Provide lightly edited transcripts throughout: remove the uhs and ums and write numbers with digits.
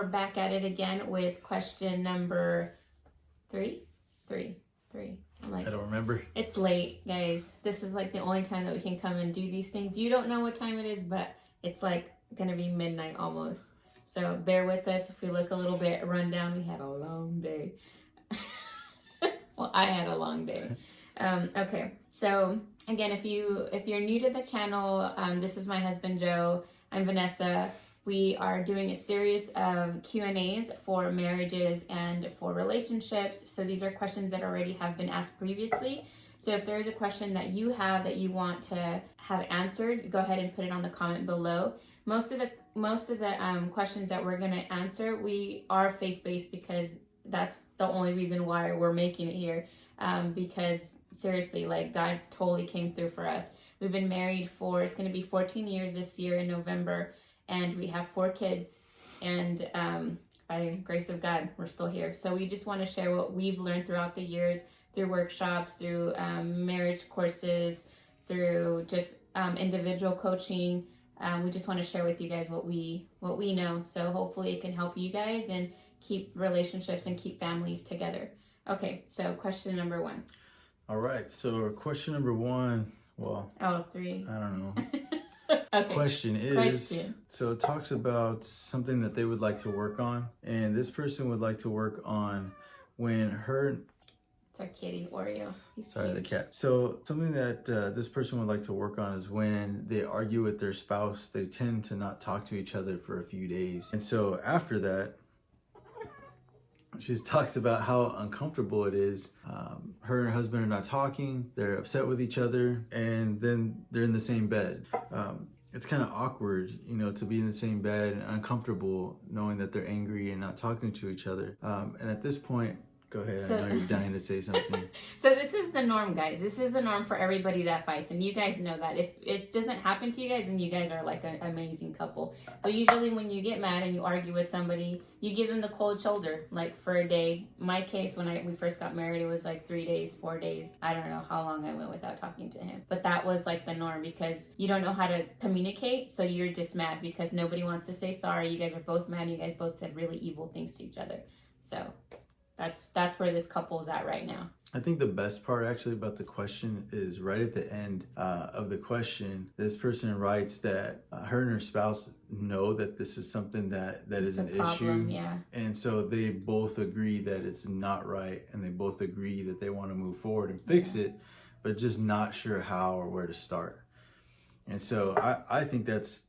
we're back at it again with question number three. I don't remember. It's late, guys. This is like the only time that we can come and do these things. You don't know what time it is, but it's like gonna be midnight almost. So bear with us if we look a little bit run down. We had a long day. Well, I had a long day. Okay, so again, if you're new to the channel, this is my husband Joe. I'm Vanessa. We are doing a series of Q&As for marriages and for relationships. So these are questions that already have been asked previously. So if there is a question that you have that you want to have answered, go ahead and put it on the comment below. Most of the questions that we're going to answer, we are faith-based because that's the only reason why we're making it here. Because seriously, like God totally came through for us. We've been married it's going to be 14 years this year in November. And we have 4 kids, and by grace of God, we're still here. So we just want to share what we've learned throughout the years, through workshops, through marriage courses, through just individual coaching. We just want to share with you guys what we know. So hopefully it can help you guys and keep relationships and keep families together. Okay, so question number 1. All right, so question number 1, well... Oh, 3. I don't know. Okay. Question. So it talks about something that they would like to work on, and this person would like to work on when her... It's our kitty, Oreo. Sorry, the cat. So something that this person would like to work on is when they argue with their spouse, they tend to not talk to each other for a few days. And so after that, she talks about how uncomfortable it is. Her and her husband are not talking, they're upset with each other, and then they're in the same bed. It's kind of awkward, to be in the same bed and uncomfortable knowing that they're angry and not talking to each other. And at this point, go ahead, I know you're dying to say something. So this is the norm, guys. This is the norm for everybody that fights. And you guys know that. If it doesn't happen to you guys, then you guys are like an amazing couple. But usually when you get mad and you argue with somebody, you give them the cold shoulder, like for a day. My case, when we first got married, it was like 3 days, 4 days. I don't know how long I went without talking to him. But that was like the norm because you don't know how to communicate. So you're just mad because nobody wants to say sorry. You guys are both mad. You guys both said really evil things to each other. So... That's where this couple is at right now. I think the best part actually about the question is right at the end of the question, this person writes that her and her spouse know that this is something that is an issue. Yeah. And so they both agree that it's not right, and they both agree that they want to move forward and fix it, but just not sure how or where to start. And so I think that's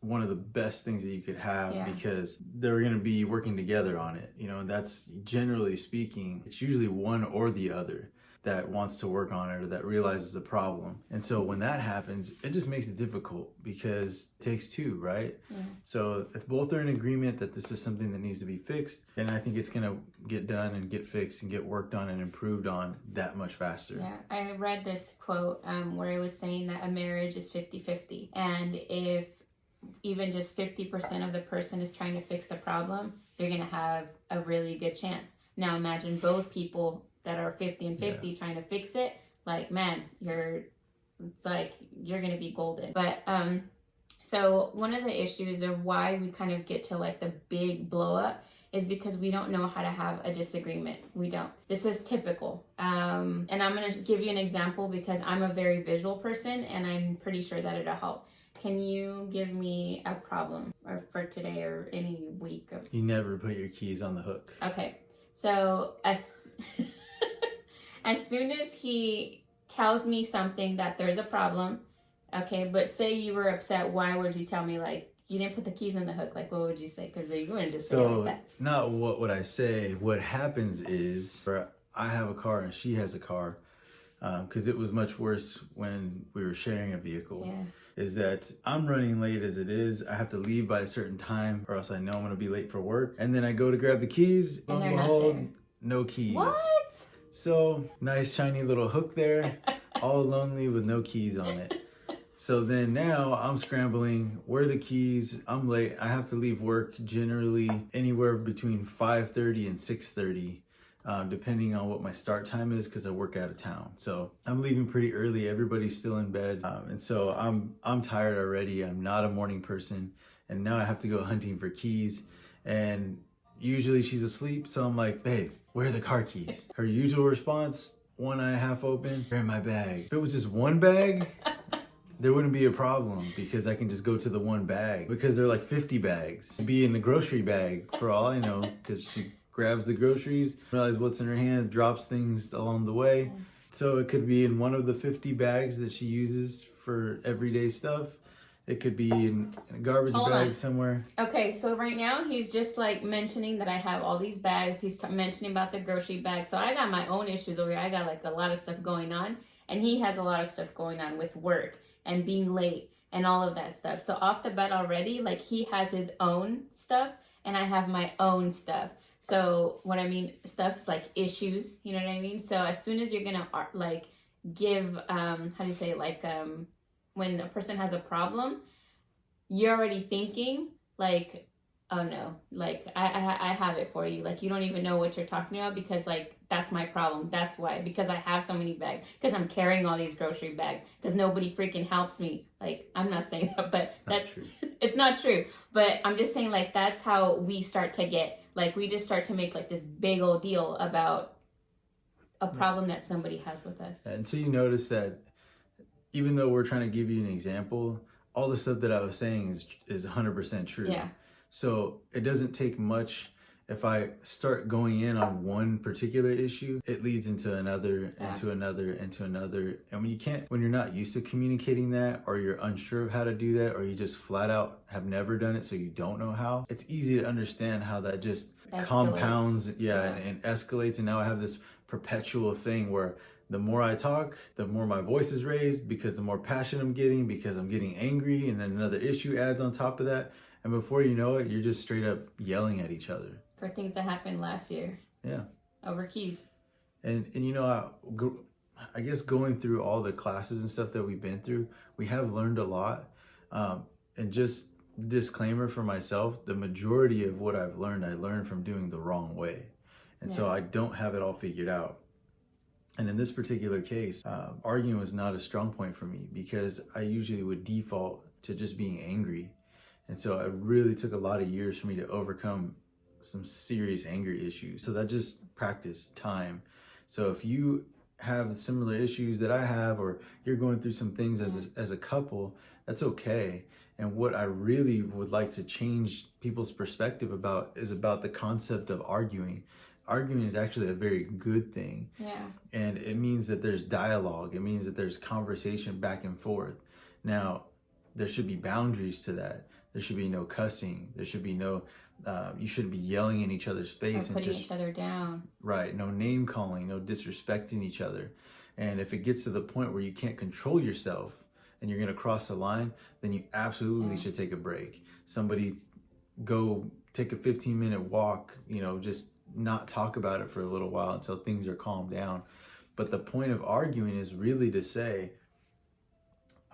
one of the best things that you could have because they're going to be working together on it. And that's generally speaking, it's usually one or the other that wants to work on it or that realizes the problem. And so when that happens, it just makes it difficult because it takes 2, right? Yeah. So if both are in agreement that this is something that needs to be fixed, then I think it's going to get done and get fixed and get worked on and improved on that much faster. Yeah, I read this quote where it was saying that a marriage is 50-50. And if even just 50% of the person is trying to fix the problem, you're going to have a really good chance. Now imagine both people that are 50 and 50 trying to fix it. Like, man, you're going to be golden. But so one of the issues of why we kind of get to like the big blow up is because we don't know how to have a disagreement. We don't. This is typical. And I'm going to give you an example because I'm a very visual person and I'm pretty sure that it'll help. Can you give me a problem for today or any week? You never put your keys on the hook. Okay. So as soon as he tells me something that there's a problem, okay, but say you were upset, why would you tell me like you didn't put the keys on the hook? Like what would you say? Because you wouldn't just say it like that. Not what would I say. What happens is I have a car and she has a car. Because it was much worse when we were sharing a vehicle, is that I'm running late as it is. I have to leave by a certain time or else I know I'm going to be late for work. And then I go to grab the keys, and they're not there. No keys. What? So, nice shiny little hook there, all lonely with no keys on it. So then now I'm scrambling, where are the keys? I'm late. I have to leave work generally anywhere between 5:30 and 6:30. Depending on what my start time is, because I work out of town. So I'm leaving pretty early. Everybody's still in bed, and so I'm tired already. I'm not a morning person, and now I have to go hunting for keys. And usually she's asleep, so I'm like, babe, where are the car keys? Her usual response, one eye half open, they're in my bag. If it was just one bag, there wouldn't be a problem because I can just go to the one bag, because they're like 50 bags. It'd be in the grocery bag for all I know, because she grabs the groceries, realizes what's in her hand, drops things along the way. So it could be in one of the 50 bags that she uses for everyday stuff. It could be in a garbage bag somewhere. Okay, so right now he's just like mentioning that I have all these bags. He's mentioning about the grocery bag. So I got my own issues over here. I got like a lot of stuff going on, and he has a lot of stuff going on with work and being late and all of that stuff. So off the bat already, like he has his own stuff and I have my own stuff. So what I mean, stuff is like issues, you know what I mean? So as soon as you're gonna like give, how do you say, like when a person has a problem, you're already thinking like, oh no, like I have it for you. Like you don't even know what you're talking about, because like that's my problem. That's why, because I have so many bags, because I'm carrying all these grocery bags, because nobody freaking helps me. Like I'm not saying that, but that's true. It's not true. But I'm just saying, like, that's how we start to get, like, we just start to make like this big old deal about a problem that somebody has with us. Until you notice that even though we're trying to give you an example, all the stuff that I was saying is 100% true. Yeah. So it doesn't take much. If I start going in on one particular issue, it leads into another, into another, into another. And when you're not used to communicating that, or you're unsure of how to do that, or you just flat out have never done it, so you don't know how, it's easy to understand how that just compounds, and escalates. And now I have this perpetual thing where the more I talk, the more my voice is raised, because the more passion I'm getting, because I'm getting angry, and then another issue adds on top of that. And before you know it, you're just straight up yelling at each other. For things that happened last year. Yeah. Over keys. And you know, I guess going through all the classes and stuff that we've been through, we have learned a lot. And just disclaimer for myself, the majority of what I've learned, I learned from doing the wrong way. And so I don't have it all figured out. And in this particular case, arguing was not a strong point for me, because I usually would default to just being angry. And so it really took a lot of years for me to overcome some serious anger issues. So that just practice, time. So if you have similar issues that I have, or you're going through some things as a couple, that's okay. And what I really would like to change people's perspective about is about the concept of arguing. Arguing is actually a very good thing. Yeah. And it means that there's dialogue. It means that there's conversation back and forth. Now, there should be boundaries to that. There should be no cussing. There should be no, you shouldn't be yelling in each other's face. Or putting each other down. Right. No name calling, no disrespecting each other. And if it gets to the point where you can't control yourself and you're going to cross a line, then you absolutely should take a break. Somebody go take a 15-minute walk, just not talk about it for a little while until things are calmed down. But the point of arguing is really to say,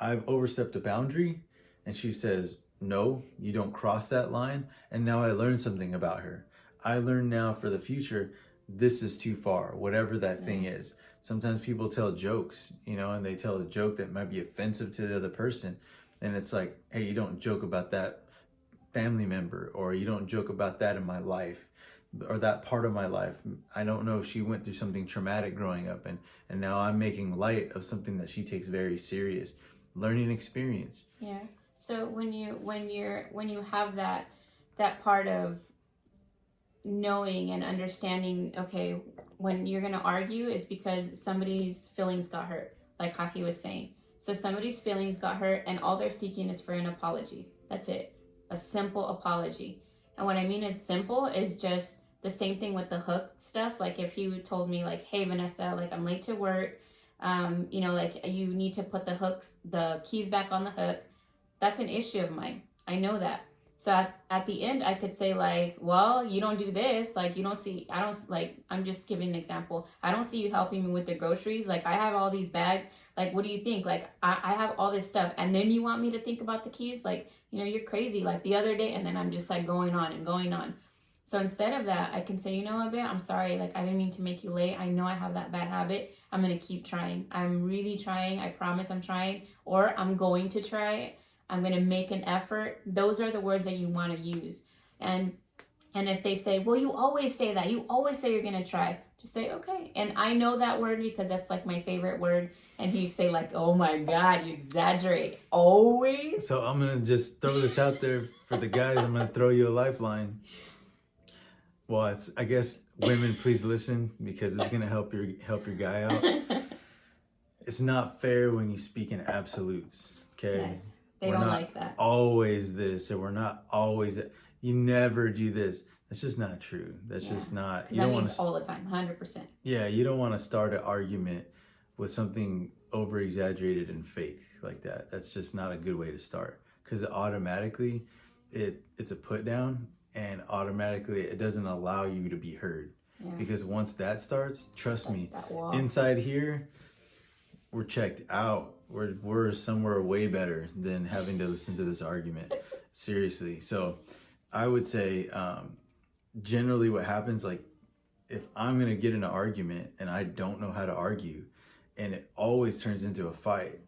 I've overstepped a boundary, and she says, no, you don't cross that line. And now I learned something about her. I learned now for the future, this is too far, whatever that thing is. Sometimes people tell jokes, and they tell a joke that might be offensive to the other person. And it's like, hey, you don't joke about that family member, or you don't joke about that in my life, or that part of my life. I don't know if she went through something traumatic growing up, and now I'm making light of something that she takes very serious. Learning experience. Yeah. So when you have that part of knowing and understanding, okay, when you're gonna argue is because somebody's feelings got hurt, like how he was saying. So somebody's feelings got hurt, and all they're seeking is for an apology. That's it. A simple apology. And what I mean is simple is just the same thing with the hook stuff. Like if he told me like, hey Vanessa, like I'm late to work, like you need to put the keys back on the hook. That's an issue of mine. I know that. So at the end, I could say like, well, you don't do this. Like, I'm just giving an example. I don't see you helping me with the groceries. Like, I have all these bags. Like, what do you think? Like, I have all this stuff. And then you want me to think about the keys? Like, you're crazy. Like the other day. And then I'm just like going on and going on. So instead of that, I can say, what, babe, I'm sorry. Like, I didn't mean to make you late. I know I have that bad habit. I'm going to keep trying. I'm really trying. I promise I'm trying. Or I'm going to try it. I'm going to make an effort. Those are the words that you want to use. And And if they say, well, you always say that, you always say you're going to try, just say, okay. And I know that word because that's like my favorite word. And you say like, oh my God, you exaggerate. Always. So I'm going to just throw this out there for the guys. I'm going to throw you a lifeline. Well, it's, I guess, women, please listen, because it's going to help your guy out. It's not fair when you speak in absolutes. Okay. Yes. They don't like that. Always this, or we're not always that. You never do this. That's just not true. That's just not. You don't want to all the time, 100%. Yeah, you don't want to start an argument with something over exaggerated and fake like that. That's just not a good way to start, because automatically, it's a put down, and automatically it doesn't allow you to be heard. Yeah. Because once that starts, trust me, inside here, we're checked out. We're somewhere way better than having to listen to this argument. Seriously. So I would say generally what happens, like if I'm going to get in an argument and I don't know how to argue and it always turns into a fight,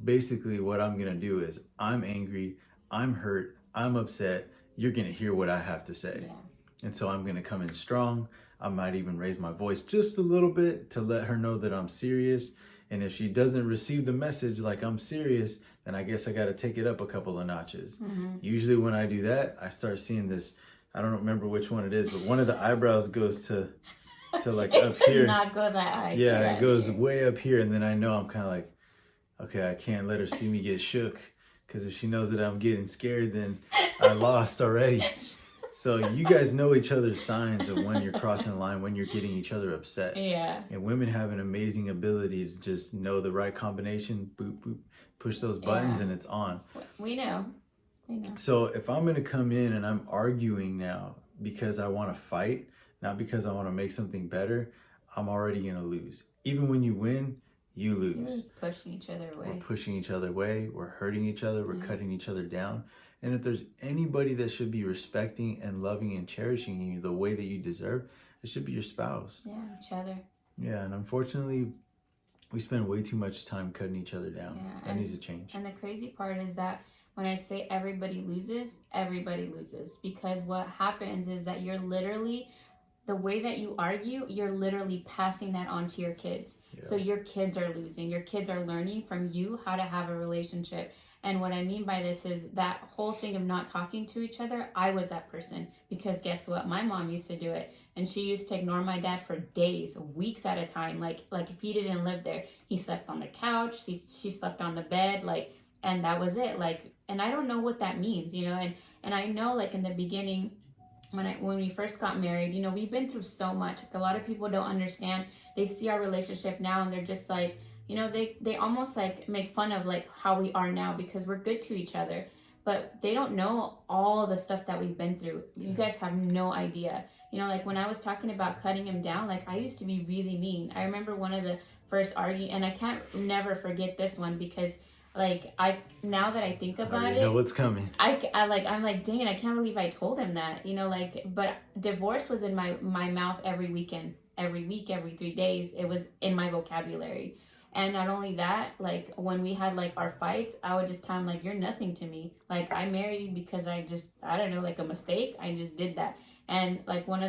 basically what I'm going to do is I'm angry, I'm hurt, I'm upset. You're going to hear what I have to say. Yeah. And so I'm going to come in strong. I might even raise my voice just a little bit to let her know that I'm serious. And if she doesn't receive the message like I'm serious, then I guess I got to take it up a couple of notches. Mm-hmm. Usually when I do that, I start seeing this, I don't remember which one it is, but one of the eyebrows goes to like up here. It does not go that high. Yeah, it goes way up here. And then I know I'm kind of like, okay, I can't let her see me get shook, because if she knows that I'm getting scared, then I lost already. So you guys know each other's signs of when you're crossing the line, when you're getting each other upset. Yeah. And women have an amazing ability to just know the right combination, boop, boop, push those buttons, and it's on. We know. So if I'm going to come in and I'm arguing now because I want to fight, not because I want to make something better, I'm already going to lose. Even when you win, you lose. We're just pushing each other away. We're pushing each other away. We're hurting each other. We're cutting each other down. And if there's anybody that should be respecting and loving and cherishing you the way that you deserve, it should be your spouse. Yeah, each other. Yeah, and unfortunately, we spend way too much time cutting each other down. Yeah, that needs to change. And the crazy part is that when I say everybody loses, because what happens is that you're literally, the way that you argue, you're literally passing that on to your kids. Yeah. So your kids are losing. Your kids are learning from you how to have a relationship. And what I mean by this is that whole thing of not talking to each other, I was that person. Because guess what? My mom used to do it. And she used to ignore my dad for days, weeks at a time. Like if he didn't live there, he slept on the couch, she slept on the bed, and that was it. And I don't know what that means, and I know like in the beginning, when we first got married, we've been through so much. Like, a lot of people don't understand. They see our relationship now and they're just like, they almost like make fun of like how we are now because we're good to each other. But they don't know all the stuff that we've been through. You guys have no idea. Like when I was talking about cutting him down, like I used to be really mean. I remember one of the first arguments, and I can't never forget this one because now that I think about it, know what's coming. I'm like, dang it, I can't believe I told him that, but divorce was in my mouth every weekend, every week, every 3 days. It was in my vocabulary. And not only that, like when we had like our fights, I would just tell him like, you're nothing to me. Like I married you because I don't know, like a mistake. I just did that. And like when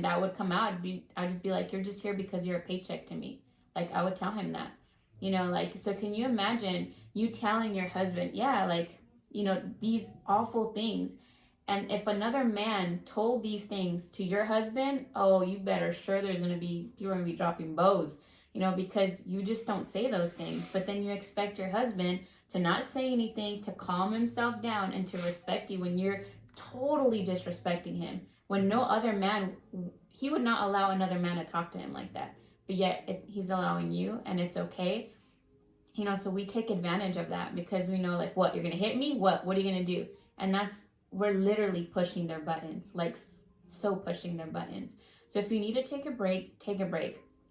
that would come out, I'd just be like, you're just here because you're a paycheck to me. Like I would tell him that. So can you imagine you telling your husband, these awful things. And if another man told these things to your husband, oh, you better sure you're going to be dropping bows, because you just don't say those things. But then you expect your husband to not say anything, to calm himself down and to respect you when you're totally disrespecting him. When no other man, he would not allow another man to talk to him like that. But yet he's allowing you, and it's okay. So we take advantage of that because we know like, what, you're going to hit me? What are you going to do? And we're literally pushing their buttons, like so pushing their buttons. So if you need to take a break,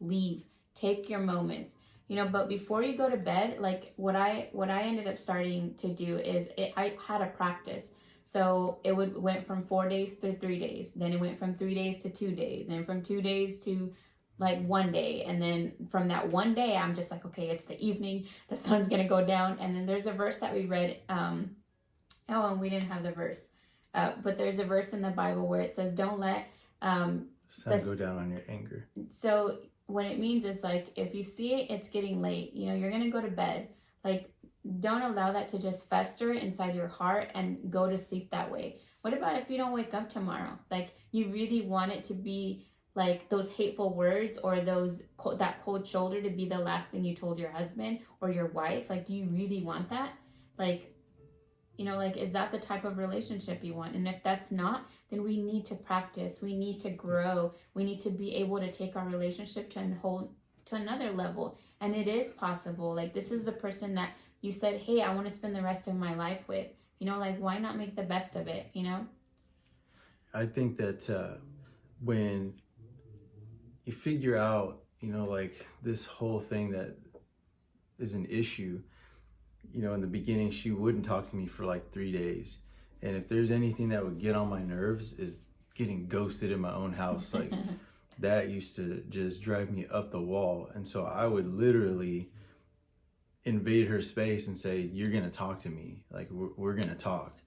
leave, take your moments, but before you go to bed, like what I ended up starting to do is I had a practice. So it went from 4 days to 3 days. Then it went from 3 days to 2 days, and from 2 days to like 1 day. And then from that 1 day, I'm just like, okay, it's the evening, the sun's going to go down. And then there's a verse that we read. And we didn't have the verse. But there's a verse in the Bible where it says, don't let sun go down on your anger. So what it means is like, if you see it's getting late, you know, you're going to go to bed. Like, don't allow that to just fester inside your heart and go to sleep that way. What about if you don't wake up tomorrow? Like, you really want it to be like those hateful words or that cold shoulder to be the last thing you told your husband or your wife? Like, do you really want that? Like, you know, like, is that the type of relationship you want? And if that's not, then we need to practice. We need to grow. We need to be able to take our relationship to another level. And it is possible. Like, this is the person that you said, hey, I want to spend the rest of my life with. You know, like, why not make the best of it, you know? I think that when you figure out, you know, like this whole thing that is an issue, you know, in the beginning, she wouldn't talk to me for like 3 days. And if there's anything that would get on my nerves is getting ghosted in my own house. Like, that used to just drive me up the wall. And so I would literally invade her space and say, you're going to talk to me. Like, we're going to talk.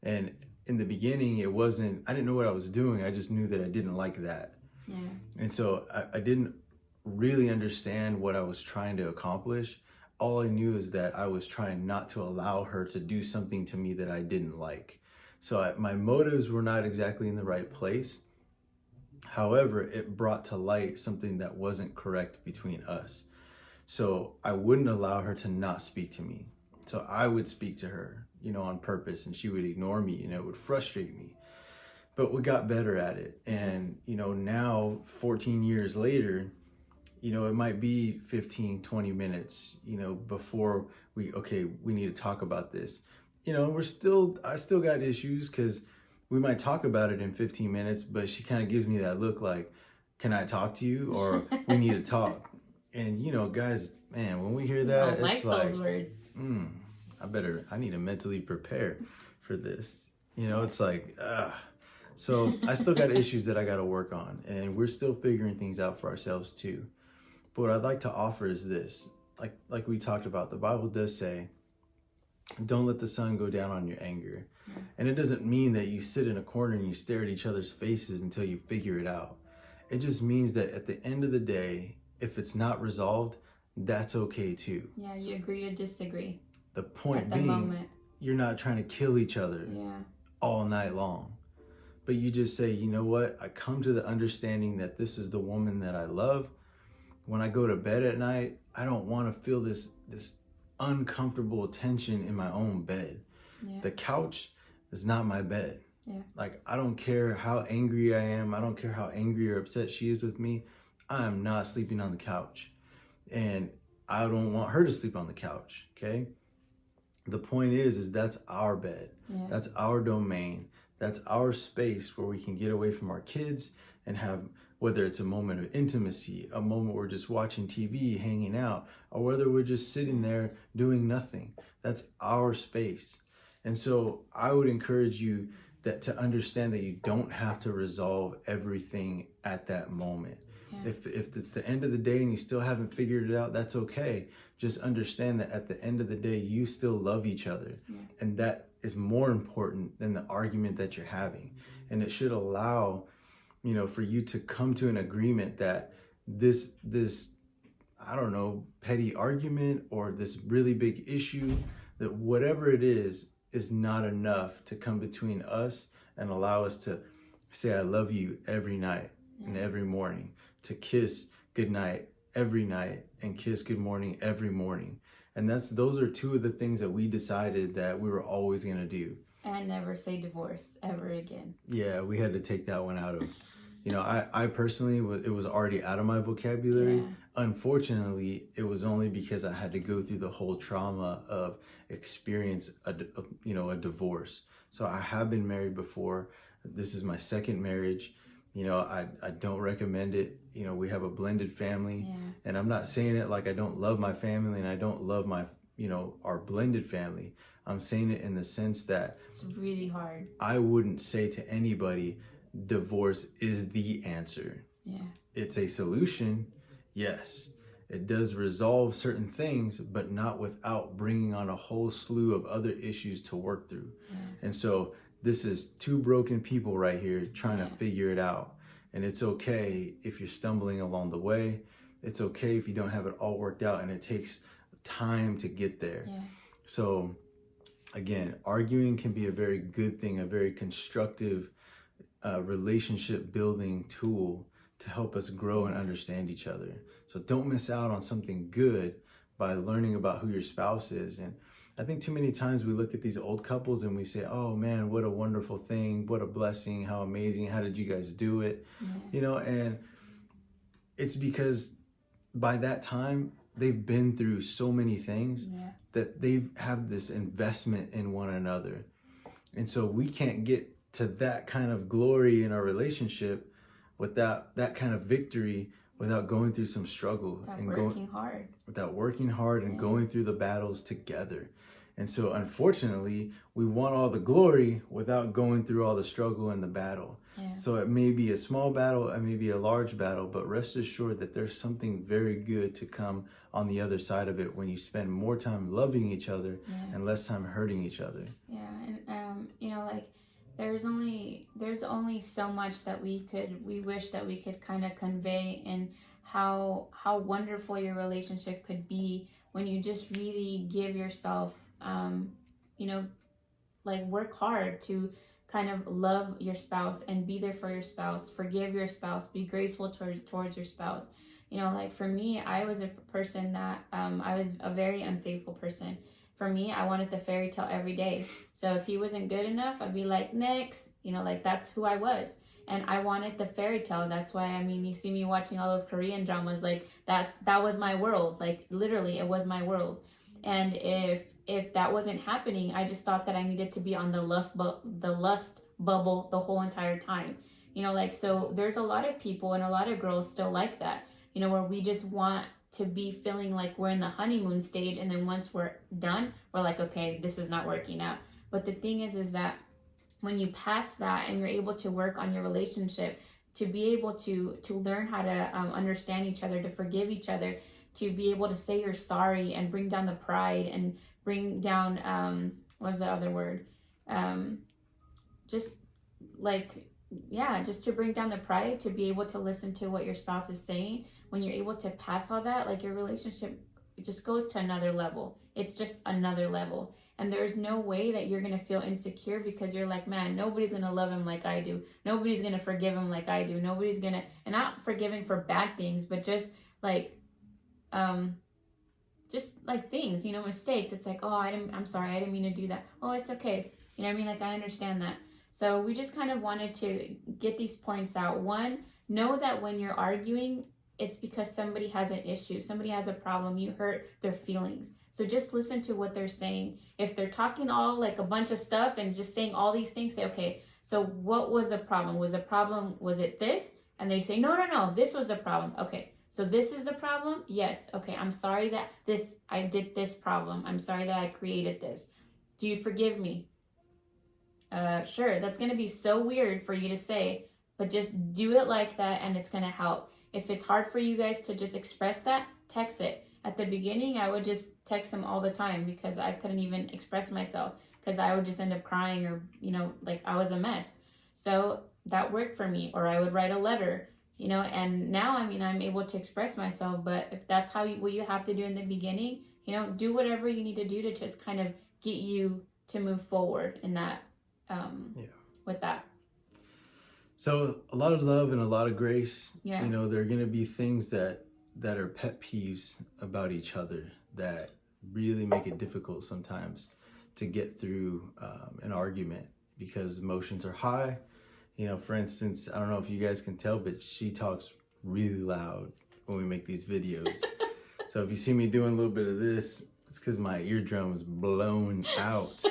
And in the beginning, I didn't know what I was doing. I just knew that I didn't like that. Yeah. And so I didn't really understand what I was trying to accomplish. All I knew is that I was trying not to allow her to do something to me that I didn't like. So my motives were not exactly in the right place. However, it brought to light something that wasn't correct between us. So I wouldn't allow her to not speak to me. So I would speak to her, you know, on purpose, and she would ignore me, and it would frustrate me. But we got better at it. And, you know, now 14 years later, you know, it might be 15, 20 minutes, you know, before we need to talk about this. You know, I still got issues because we might talk about it in 15 minutes, but she kind of gives me that look like, can I talk to you? Or we need to talk. And, you know, guys, man, when we hear that, it's like, those words. I need to mentally prepare for this. You know, it's like, So I still got issues that I got to work on, and we're still figuring things out for ourselves too. But what I'd like to offer is this, like we talked about, the Bible does say, don't let the sun go down on your anger. Yeah. And it doesn't mean that you sit in a corner and you stare at each other's faces until you figure it out. It just means that at the end of the day, if it's not resolved, that's okay too. Yeah, you agree to disagree. The point being, you're not trying to kill each other all night long. But you just say, you know what? I come to the understanding that this is the woman that I love. When I go to bed at night, I don't want to feel this uncomfortable tension in my own bed. Yeah. The couch is not my bed. Yeah. Like, I don't care how angry I am. I don't care how angry or upset she is with me. I am not sleeping on the couch. And I don't want her to sleep on the couch, okay? The point is that's our bed. Yeah. That's our domain. That's our space where we can get away from our kids and have, whether it's a moment of intimacy, a moment where we're just watching TV, hanging out, or whether we're just sitting there doing nothing. That's our space. And so I would encourage you to understand that you don't have to resolve everything at that moment. Yeah. If it's the end of the day and you still haven't figured it out, that's okay. Just understand that at the end of the day, you still love each other. Yeah. And that is more important than the argument that you're having. And it should allow, you know, for you to come to an agreement that this, I don't know, petty argument or this really big issue, that whatever it is not enough to come between us and allow us to say, I love you every night and every morning, to kiss goodnight every night and kiss good morning every morning. And those are two of the things that we decided that we were always going to do. And never say divorce ever again. Yeah, we had to take that one out of, you know, I personally, it was already out of my vocabulary. Yeah. Unfortunately, it was only because I had to go through the whole trauma of experience a divorce. So I have been married before. This is my second marriage. You know, I don't recommend it. You know, we have a blended family. Yeah. And I'm not saying it like I don't love my family and I don't love our blended family. I'm saying it in the sense that it's really hard. I wouldn't say to anybody, divorce is the answer. Yeah. It's a solution. Yes. It does resolve certain things, but not without bringing on a whole slew of other issues to work through. Yeah. And so this is two broken people right here trying to figure it out. And it's okay if you're stumbling along the way. It's okay if you don't have it all worked out, and it takes time to get there. Yeah. So again, arguing can be a very good thing, a very constructive relationship building tool to help us grow and understand each other. So don't miss out on something good by learning about who your spouse is. And I think too many times we look at these old couples and we say, oh man, what a wonderful thing, what a blessing, how amazing, how did you guys do it? You know, and it's because by that time they've been through so many things that they've have this investment in one another. And so we can't get to that kind of glory in our relationship without that kind of victory, without going through some struggle without working hard and going through the battles together. And so unfortunately, we want all the glory without going through all the struggle and the battle. So it may be a small battle, it may be a large battle, but rest assured that there's something very good to come on the other side of it when you spend more time loving each other and less time hurting each other. And you know, like there's only so much that we wish that we could kind of convey, and how wonderful your relationship could be when you just really give yourself, you know, like work hard to kind of love your spouse and be there for your spouse, forgive your spouse, be graceful towards your spouse. You know, like for me, I was a person that I was a very unfaithful person. For me, I wanted the fairy tale every day. So if he wasn't good enough, I'd be like, next, you know, like that's who I was. And I wanted the fairy tale. That's why, I mean, you see me watching all those Korean dramas, like that was my world. Like literally it was my world. And if that wasn't happening, I just thought that I needed to be on the lust bubble the whole entire time. You know, like, so there's a lot of people and a lot of girls still like that, you know, where we just want to be feeling like we're in the honeymoon stage, and then once we're done, we're like, okay, this is not working out. But the thing is that when you pass that and you're able to work on your relationship, to be able to learn how to understand each other, to forgive each other, to be able to say you're sorry and bring down the pride and bring down what's the other word, just to bring down the pride, to be able to listen to what your spouse is saying. When you're able to pass all that, like your relationship just goes to another level. It's just another level. And there's no way that you're going to feel insecure because you're like, man, nobody's going to love him like I do. Nobody's going to forgive him like I do. Nobody's going to, and not forgiving for bad things, but just like things, you know, mistakes. It's like, oh, I'm sorry, I didn't mean to do that. Oh, it's okay. You know what I mean? Like, I understand that. So we just kind of wanted to get these points out. One, know that when you're arguing, it's because somebody has an issue, somebody has a problem, you hurt their feelings. So just listen to what they're saying. If they're talking all like a bunch of stuff and just saying all these things, say, okay, so what was the problem? Was it this? And they say, no, this was the problem. Okay, so this is the problem? Yes. Okay, I'm sorry that I did this problem. I'm sorry that I created this. Do you forgive me? Sure, that's going to be so weird for you to say, but just do it like that and it's going to help. If it's hard for you guys to just express that, text it. At the beginning, I would just text him all the time because I couldn't even express myself because I would just end up crying or, you know, like I was a mess. So that worked for me. Or I would write a letter, you know, and now, I mean, I'm able to express myself. But if that's what you have to do in the beginning, you know, do whatever you need to do to just kind of get you to move forward in that, with that. So a lot of love and a lot of grace. Yeah. You know, there are going to be things that are pet peeves about each other that really make it difficult sometimes to get through an argument because emotions are high. You know, for instance, I don't know if you guys can tell, but she talks really loud when we make these videos. So if you see me doing a little bit of this, it's because my eardrum is blown out.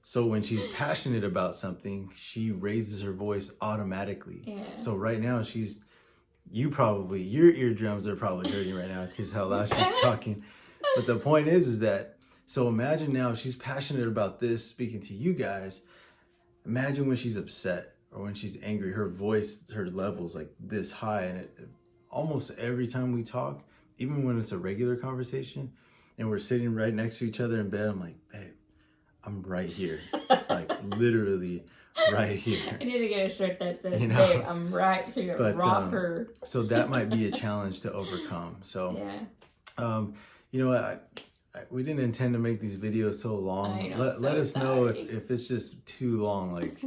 So when she's passionate about something, she raises her voice automatically. Yeah. So right now your eardrums are probably hurting right now because how loud she's talking. But the point is that, so imagine now she's passionate about this, speaking to you guys. Imagine when she's upset or when she's angry, her voice, her level's like this high. And almost every time we talk, even when it's a regular conversation and we're sitting right next to each other in bed, I'm like, babe, I'm right here. Like literally right here. I need to get a shirt that says, You know? babe, I'm right here. But, Rocker. So that might be a challenge to overcome. So, Yeah. You know, we didn't intend to make these videos so long. I know, Let so us know sorry. if it's just too long. Like,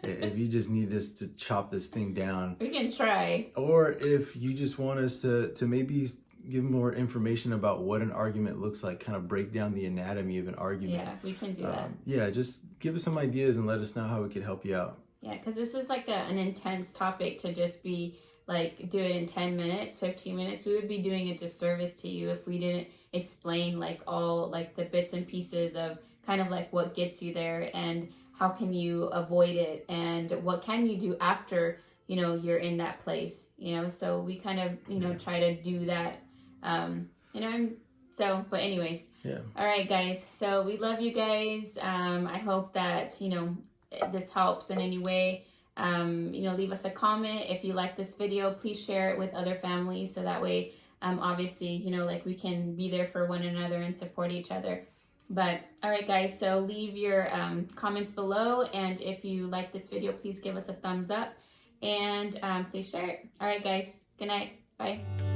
if you just need us to chop this thing down. We can try. Or if you just want us to maybe give more information about what an argument looks like, kind of break down the anatomy of an argument. Yeah, we can do that. Yeah, just give us some ideas and let us know how we could help you out. Yeah, because this is like an intense topic to just be like, do it in 10 minutes, 15 minutes. We would be doing a disservice to you if we didn't explain like all like the bits and pieces of kind of like what gets you there and how can you avoid it and what can you do after, you know, you're in that place, you know. So we kind of, you know, try to do that, you know. And so, but anyways, all right, guys, so we love you guys. I hope that, you know, this helps in any way. You know, leave us a comment if you like this video. Please share it with other families so that way, obviously, you know, like we can be there for one another and support each other. But all right, guys, so leave your comments below, and if you like this video, please give us a thumbs up and please share it. All right, guys, good night. Bye.